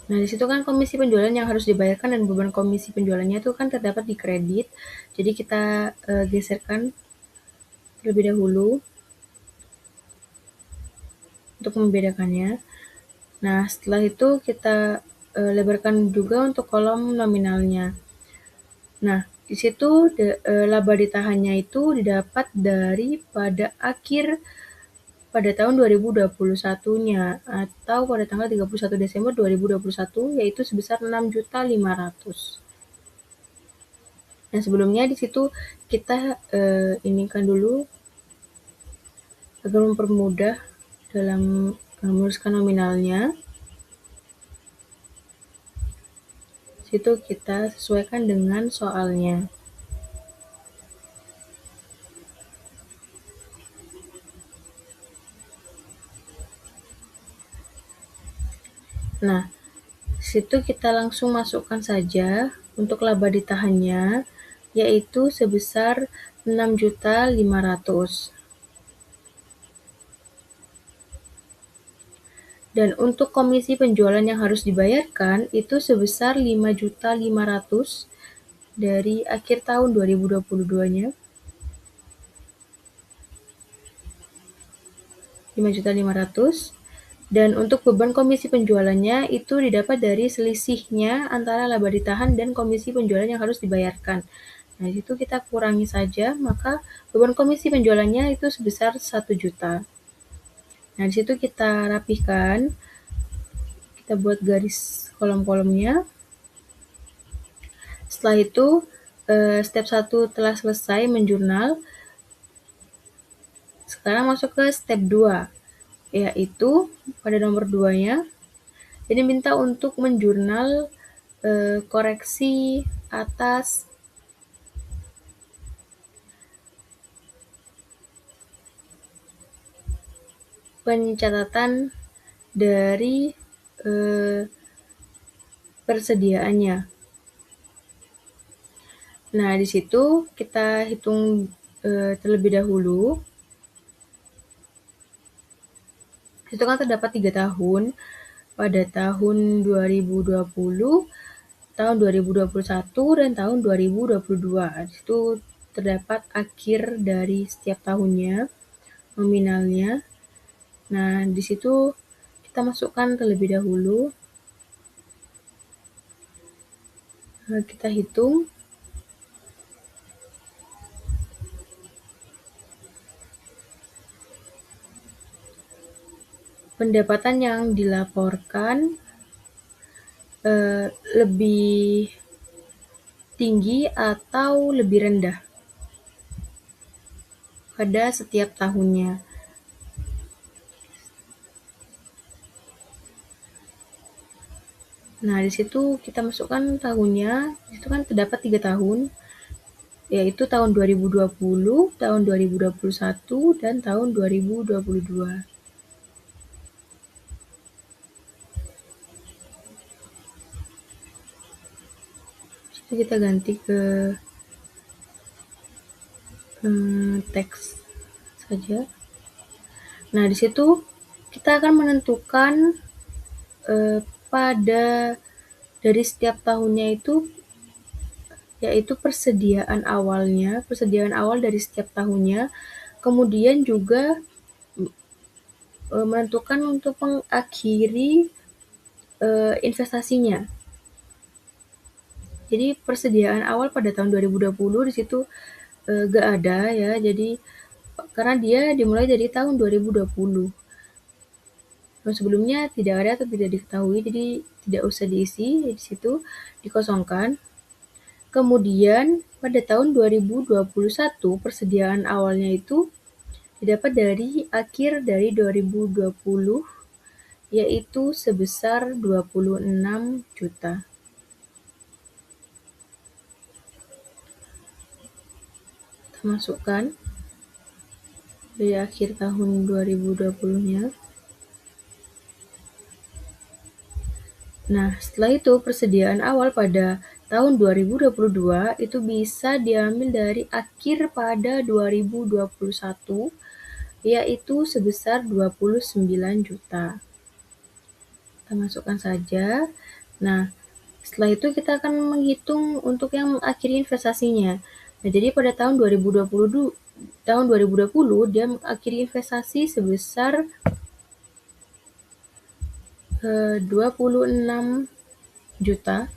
Nah, di situ kan komisi penjualan yang harus dibayarkan dan beban komisi penjualannya itu kan terdapat di kredit. Jadi kita geserkan terlebih dahulu. untuk membedakannya. Nah, setelah itu kita lebarkan juga untuk kolom nominalnya. Nah, di situ laba ditahannya itu didapat dari pada akhir pada tahun 2021-nya atau pada tanggal 31 Desember 2021 yaitu sebesar 6.500.000. Nah, sebelumnya di situ kita inikan dulu agar mempermudah dalam menuliskan nominalnya. Situ kita sesuaikan dengan soalnya. Nah, situ kita langsung masukkan saja untuk laba ditahannya, yaitu sebesar 6.500.000. Dan untuk komisi penjualan yang harus dibayarkan itu sebesar 5.500.000 dari akhir tahun 2022-nya. 5.500.000. Dan untuk beban komisi penjualannya itu didapat dari selisihnya antara laba ditahan dan komisi penjualan yang harus dibayarkan. Nah, itu kita kurangi saja, maka beban komisi penjualannya itu sebesar 1 juta. Nah, di situ kita rapihkan, kita buat garis kolom-kolomnya. Setelah itu, step 1 telah selesai menjurnal. Sekarang masuk ke step 2, yaitu pada nomor 2-nya, ini minta untuk menjurnal koreksi atas pencatatan dari persediaannya. Nah, di situ kita hitung terlebih dahulu. Itu kan terdapat 3 tahun, pada tahun 2020, tahun 2021, dan tahun 2022. Di situ terdapat akhir dari setiap tahunnya, nominalnya. Nah, di situ kita masukkan terlebih dahulu. Kita hitung. Pendapatan yang dilaporkan lebih tinggi atau lebih rendah pada setiap tahunnya. Nah, di situ kita masukkan tahunnya. Di situ kan terdapat 3 tahun, yaitu tahun 2020, tahun 2021, dan tahun 2022. Jadi kita ganti ke teks saja. Nah, di situ kita akan menentukan pada dari setiap tahunnya itu, yaitu persediaan awal dari setiap tahunnya, kemudian juga menentukan untuk mengakhiri investasinya. Jadi persediaan awal pada tahun 2020 di situ gak ada ya, jadi karena dia dimulai dari tahun 2020. Nah, sebelumnya tidak ada atau tidak diketahui, jadi tidak usah diisi di situ, dikosongkan. Kemudian pada tahun 2021 persediaan awalnya itu didapat dari akhir dari 2020, yaitu sebesar 26 juta. Kita masukkan dari akhir tahun 2020-nya. Nah, setelah itu persediaan awal pada tahun 2022 itu bisa diambil dari akhir pada 2021, yaitu sebesar 29 juta. Kita masukkan saja. Nah, setelah itu kita akan menghitung untuk yang mengakhiri investasinya. Nah, jadi pada tahun 2020 dia mengakhiri investasi sebesar 26 juta.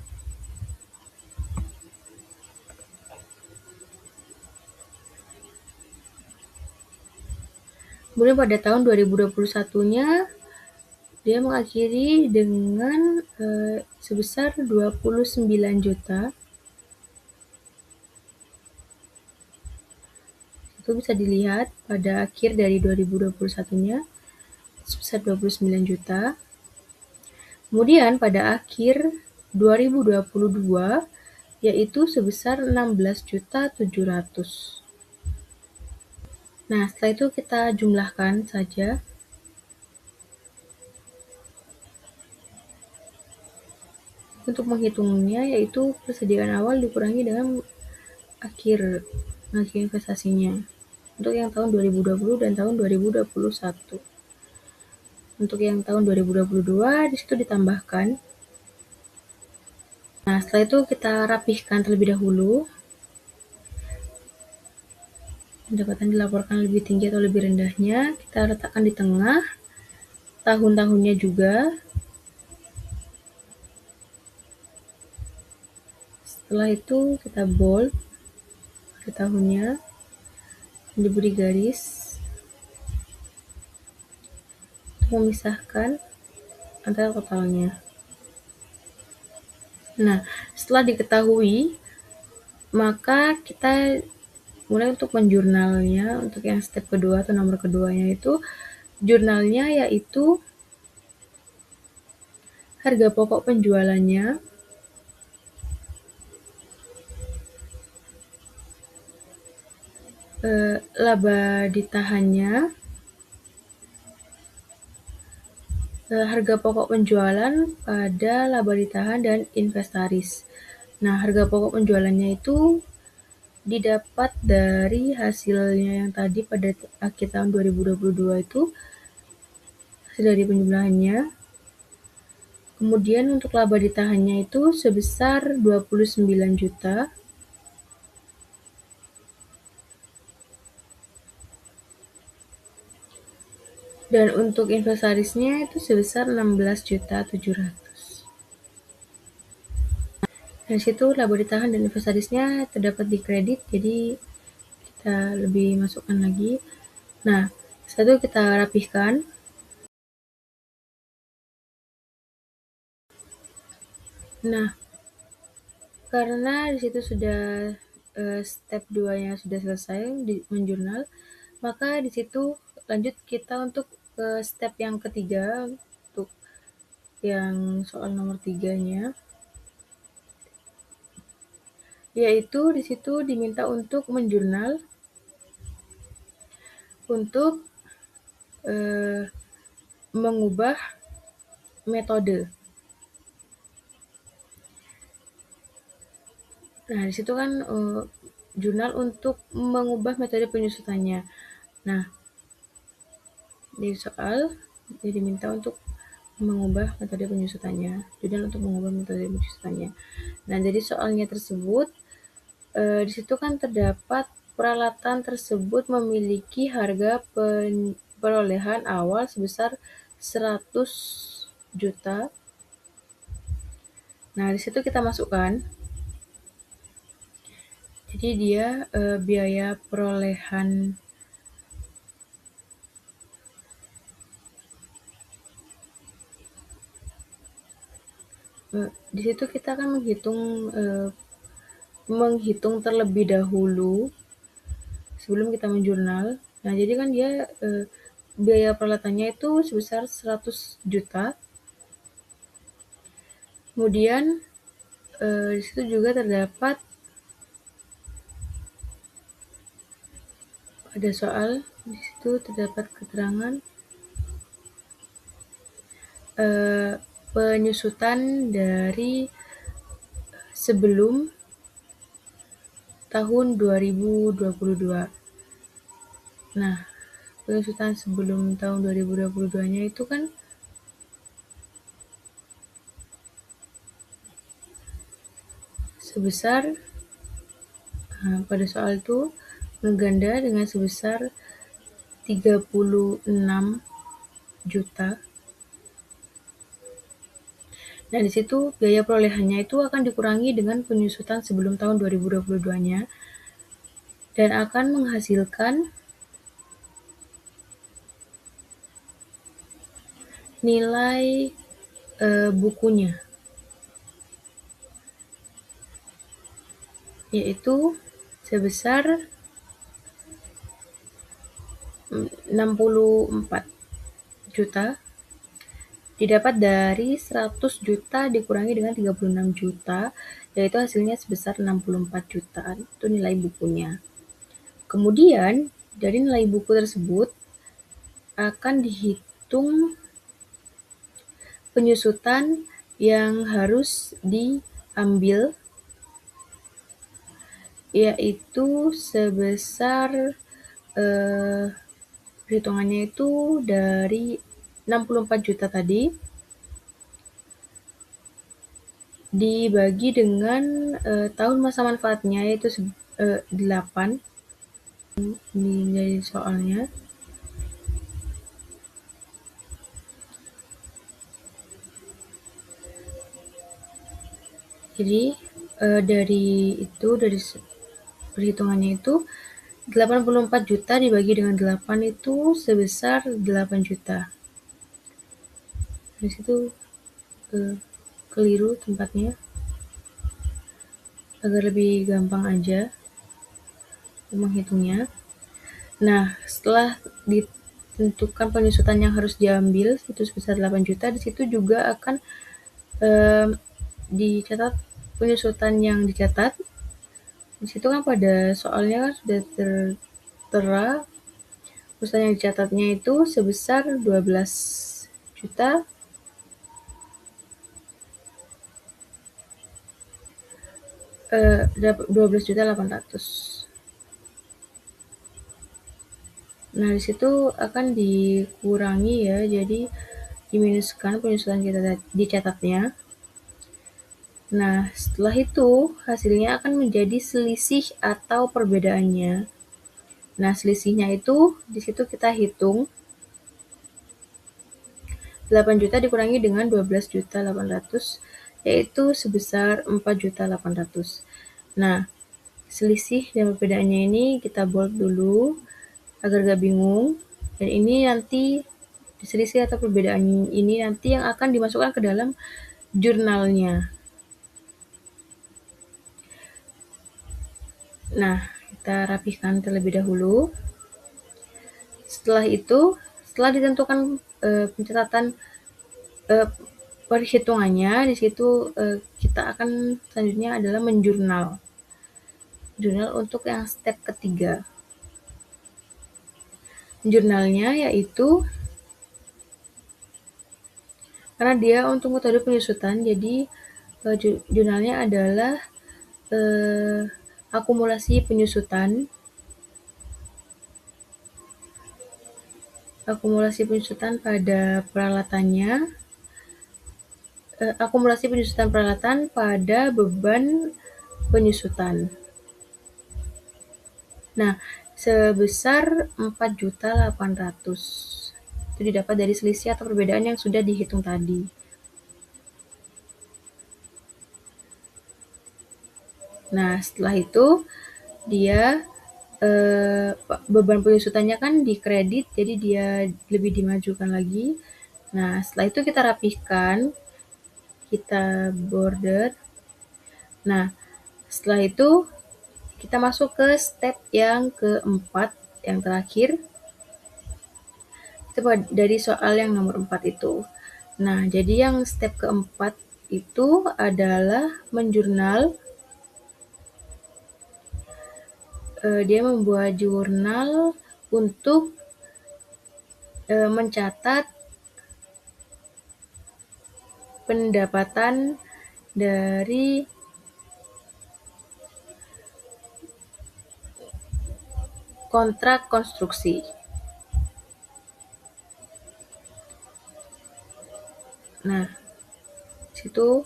Kemudian pada tahun 2021-nya dia mengakhiri dengan sebesar 29 juta. Itu bisa dilihat pada akhir dari 2021-nya sebesar 29 juta. Kemudian pada akhir 2022 yaitu sebesar 16.700.000. Nah, setelah itu kita jumlahkan saja. Untuk menghitungnya yaitu persediaan awal dikurangi dengan akhir investasinya. Untuk yang tahun 2020 dan tahun 2021. Untuk yang tahun 2022 di situ ditambahkan. Nah, setelah itu kita rapihkan terlebih dahulu. Pendapatan dilaporkan lebih tinggi atau lebih rendahnya kita letakkan di tengah. Tahun-tahunnya juga. Setelah itu kita bold ke tahunnya, diberi garis untuk memisahkan antara totalnya. Nah, setelah diketahui, maka kita mulai untuk menjurnalnya. Untuk yang step kedua atau nomor keduanya itu, jurnalnya yaitu harga pokok penjualannya, laba ditahannya, harga pokok penjualan pada laba ditahan dan inventaris. Nah, harga pokok penjualannya itu didapat dari hasilnya yang tadi pada akhir tahun 2022 itu, hasil dari penjumlahannya. Kemudian untuk laba ditahannya itu sebesar 29 juta. Dan untuk inventarisnya itu sebesar 16.700.000. Dari situ laba ditahan dan inventarisnya terdapat di kredit, jadi kita lebih masukkan lagi. Nah, setelah itu kita rapihkan. Nah, karena di situ sudah step 2-nya sudah selesai di menjurnal, maka di situ lanjut kita untuk step yang ketiga, untuk yang soal nomor 3-nya, yaitu di situ diminta untuk menjurnal untuk mengubah metode. Nah, di situ kan jurnal untuk mengubah metode penyusutannya. Nah, di soal dia diminta untuk mengubah metode penyusutannya, jurnal untuk mengubah metode penyusutannya. Nah, jadi soalnya tersebut di situ kan terdapat peralatan tersebut memiliki harga perolehan awal sebesar 100 juta. Nah, di situ kita masukkan. Jadi dia biaya perolehan di situ kita akan menghitung terlebih dahulu sebelum kita menjurnal. Nah, jadi kan dia biaya peralatannya itu sebesar 100 juta. Kemudian di situ juga terdapat pada soal, di situ terdapat keterangan penyusutan dari sebelum tahun 2022. Nah, penyusutan sebelum tahun 2022-nya itu kan sebesar pada soal itu mengganda dengan sebesar 36 juta. Nah, di situ biaya perolehannya itu akan dikurangi dengan penyusutan sebelum tahun 2022-nya dan akan menghasilkan nilai bukunya, yaitu sebesar 64 juta didapat dari 100 juta dikurangi dengan 36 juta, yaitu hasilnya sebesar 64 juta. Itu nilai bukunya. Kemudian, dari nilai buku tersebut akan dihitung penyusutan yang harus diambil, yaitu sebesar perhitungannya itu dari 64 juta tadi dibagi dengan tahun masa manfaatnya, yaitu 8. Ini jadi soalnya. Jadi dari perhitungannya itu 84 juta dibagi dengan 8 itu sebesar 8 juta. Di situ keliru tempatnya, agar lebih gampang aja menghitungnya. Nah, setelah ditentukan penyusutan yang harus diambil itu sebesar 8 juta, di situ juga akan dicatat penyusutan yang dicatat. Di situ kan pada soalnya kan sudah tertera penyusutan yang dicatatnya itu sebesar 12 juta 12.800. Nah, di situ akan dikurangi ya, jadi diminuskan penyusutan kita dicatatnya. Nah, setelah itu hasilnya akan menjadi selisih atau perbedaannya. Nah, selisihnya itu di situ kita hitung 8 juta dikurangi dengan 12.800, yaitu sebesar 4.800. Nah, selisih dan perbedaannya ini kita bold dulu agar gak bingung. Dan ini nanti selisih atau perbedaan ini nanti yang akan dimasukkan ke dalam jurnalnya. Nah, kita rapihkan terlebih dahulu. Setelah itu, setelah ditentukan pencatatan perhitungannya, di situ kita akan selanjutnya adalah menjurnal. Jurnal untuk yang step ketiga. Jurnalnya yaitu karena dia untuk metode penyusutan, jadi jurnalnya adalah akumulasi penyusutan pada peralatannya, akumulasi penyusutan peralatan pada beban penyusutan. Nah, sebesar 4.800. Itu didapat dari selisih atau perbedaan yang sudah dihitung tadi. Nah, setelah itu dia beban penyusutannya kan dikredit, jadi dia lebih dimajukan lagi. Nah, setelah itu kita rapihkan, kita border. Nah, setelah itu kita masuk ke step yang keempat, yang terakhir. Itu dari soal yang nomor 4 itu. Nah, jadi yang step keempat itu adalah menjurnal. Dia membuat jurnal untuk mencatat pendapatan dari kontrak konstruksi. Nah, situ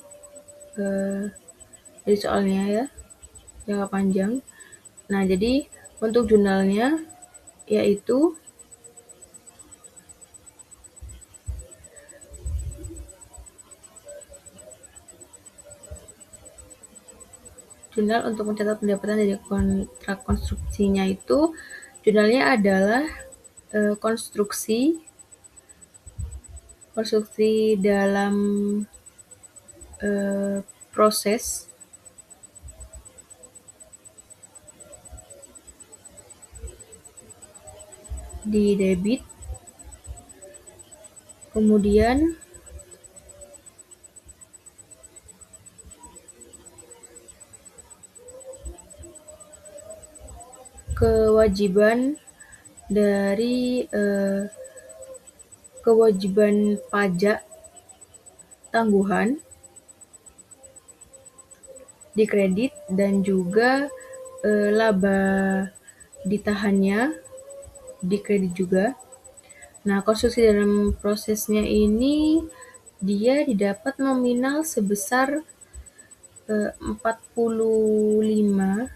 jadi soalnya ya, jangka panjang. Nah, jadi untuk jurnalnya yaitu jurnal untuk mencatat pendapatan dari kontrak konstruksinya itu, jurnalnya adalah konstruksi dalam proses di debit, kemudian kewajiban dari kewajiban pajak tangguhan di kredit, dan juga laba ditahannya di kredit juga. Nah, konstruksi dalam prosesnya ini dia didapat nominal sebesar 45.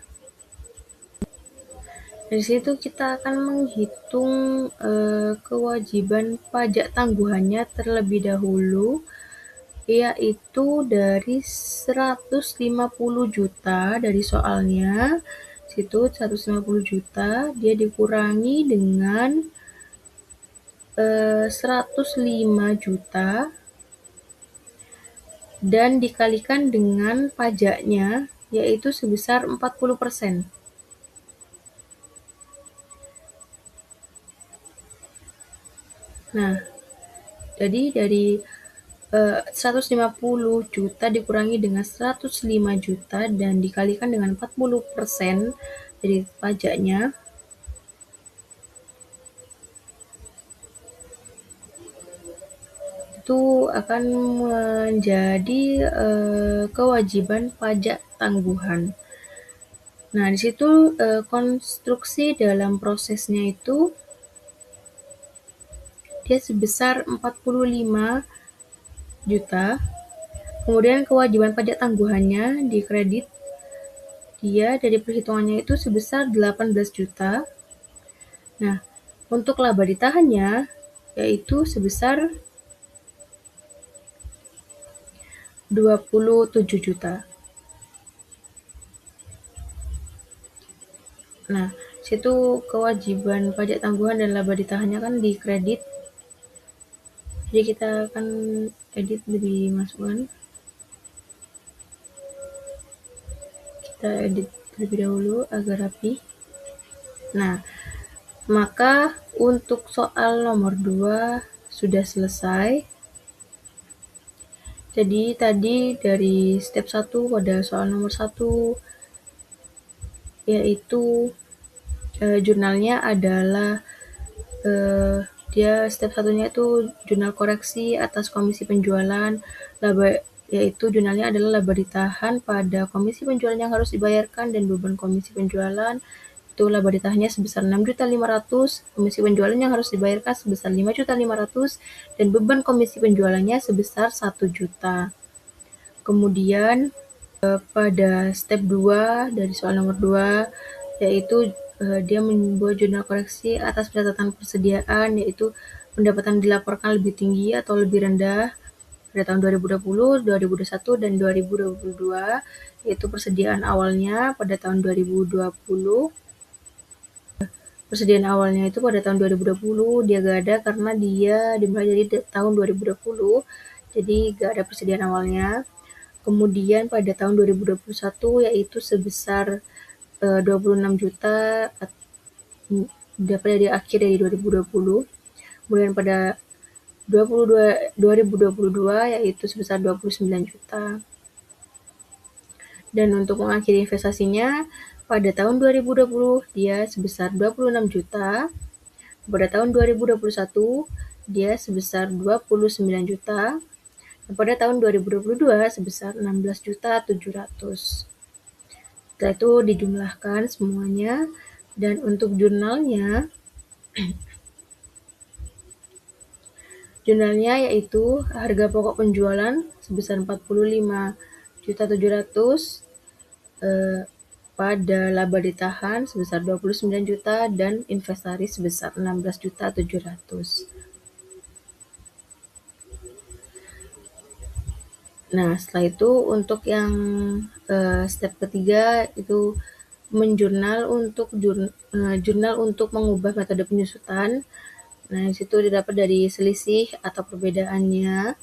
Dari situ kita akan menghitung kewajiban pajak tangguhannya terlebih dahulu, yaitu dari 150 juta dari soalnya. Situ 150 juta dia dikurangi dengan 105 juta dan dikalikan dengan pajaknya, yaitu sebesar 40%. Nah, jadi dari 150 juta dikurangi dengan 105 juta dan dikalikan dengan 40% dari pajaknya, itu akan menjadi kewajiban pajak tangguhan. Nah, di situ konstruksi dalam prosesnya itu dia sebesar 45 juta. Kemudian kewajiban pajak tangguhannya di kredit dia dari perhitungannya itu sebesar 18 juta. Nah, untuk laba ditahannya yaitu sebesar 27 juta. Nah, situ kewajiban pajak tangguhan dan laba ditahannya kan di kredit. Jadi kita akan edit lebih masukkan. Kita edit terlebih dahulu agar rapi. Nah, maka untuk soal nomor 2 sudah selesai. Jadi tadi dari step 1 pada soal nomor 1 yaitu jurnalnya adalah dia step 1-nya itu jurnal koreksi atas komisi penjualan laba, yaitu jurnalnya adalah laba ditahan pada komisi penjualan yang harus dibayarkan dan beban komisi penjualan itu laba ditahannya sebesar 6.500.000, komisi penjualan yang harus dibayarkan sebesar 5.500.000 dan beban komisi penjualannya sebesar 1 juta. Kemudian pada step 2 dari soal nomor 2 yaitu dia membuat jurnal koreksi atas catatan persediaan, yaitu pendapatan dilaporkan lebih tinggi atau lebih rendah pada tahun 2020, 2021, dan 2022, yaitu persediaan awalnya pada tahun 2020. Persediaan awalnya itu pada tahun 2020 dia gak ada karena dia dimulai dari tahun 2020, jadi gak ada persediaan awalnya. Kemudian pada tahun 2021 yaitu sebesar 26 juta dapat dari akhir dari 2020. Kemudian pada 2022 yaitu sebesar 29 juta. Dan untuk mengakhiri investasinya pada tahun 2020 dia sebesar 26 juta. Pada tahun 2021 dia sebesar 29 juta. Dan pada tahun 2022 sebesar 16.700.000. Setelah itu dijumlahkan semuanya, dan untuk jurnalnya yaitu harga pokok penjualan sebesar 45.700.000 pada laba ditahan sebesar 29 juta dan inventaris sebesar 16.700.000. Nah, setelah itu untuk yang step ketiga itu jurnal untuk mengubah metode penyusutan. Nah, di situ didapat dari selisih atau perbedaannya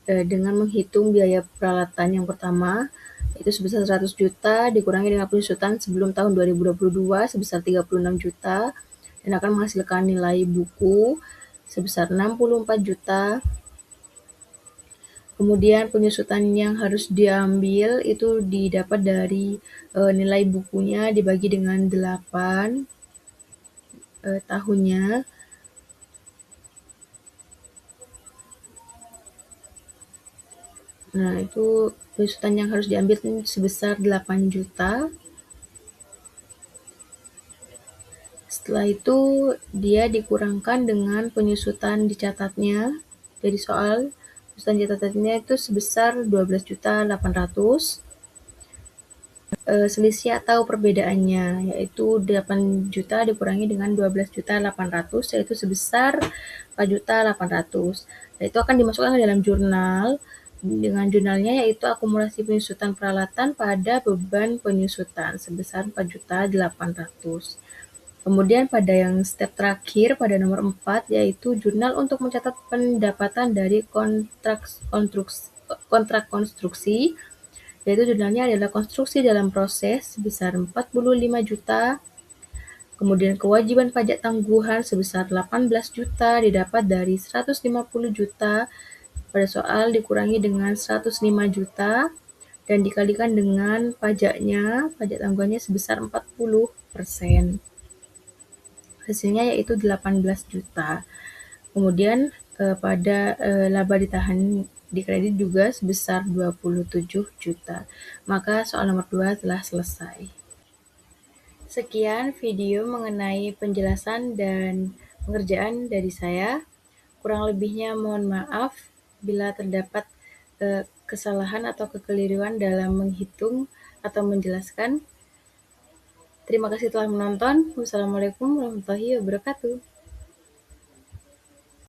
dengan menghitung biaya peralatan yang pertama itu sebesar 100 juta dikurangi dengan penyusutan sebelum tahun 2022 sebesar 36 juta dan akan menghasilkan nilai buku sebesar 64 juta. Kemudian penyusutan yang harus diambil itu didapat dari nilai bukunya dibagi dengan 8 tahunnya. Nah, itu penyusutan yang harus diambil sebesar 8 juta. Setelah itu, dia dikurangkan dengan penyusutan dicatatnya. Jadi soal penyusutan dicatatnya itu sebesar 12.800. Selisih atau perbedaannya yaitu 8 juta dikurangi dengan 12.800 yaitu sebesar 4.800. Nah, itu akan dimasukkan ke dalam jurnal dengan jurnalnya yaitu akumulasi penyusutan peralatan pada beban penyusutan sebesar 4.800. Kemudian pada yang step terakhir pada nomor 4 yaitu jurnal untuk mencatat pendapatan dari kontrak konstruksi yaitu jurnalnya adalah konstruksi dalam proses sebesar 45 juta. Kemudian kewajiban pajak tangguhan sebesar 18 juta didapat dari 150 juta pada soal dikurangi dengan 105 juta dan dikalikan dengan pajak tangguhannya sebesar 40%. Hasilnya yaitu 18 juta. Kemudian pada laba ditahan di kredit juga sebesar 27 juta. Maka soal nomor 2 telah selesai. Sekian video mengenai penjelasan dan pengerjaan dari saya. Kurang lebihnya mohon maaf bila terdapat kesalahan atau kekeliruan dalam menghitung atau menjelaskan. Terima kasih telah menonton. Wassalamualaikum warahmatullahi wabarakatuh.